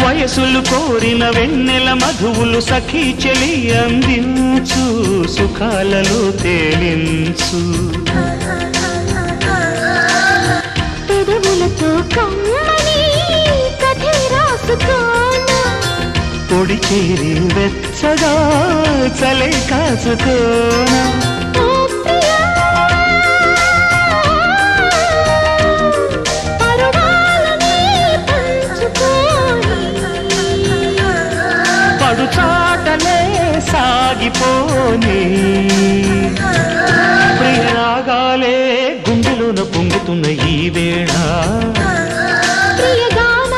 వయసులు కోరిన వెన్నెల మధువులు సఖీ చెలి అందించు సుఖాలలో తేలించు పెదవులతో కమ్మని కథే రాసుకోనా పొడి చేరి వెచ్చగా చలే కాసుకోనా చాటలే సాగిపోని ప్రియరాగాలే గుండెలోన పొంగుతున్న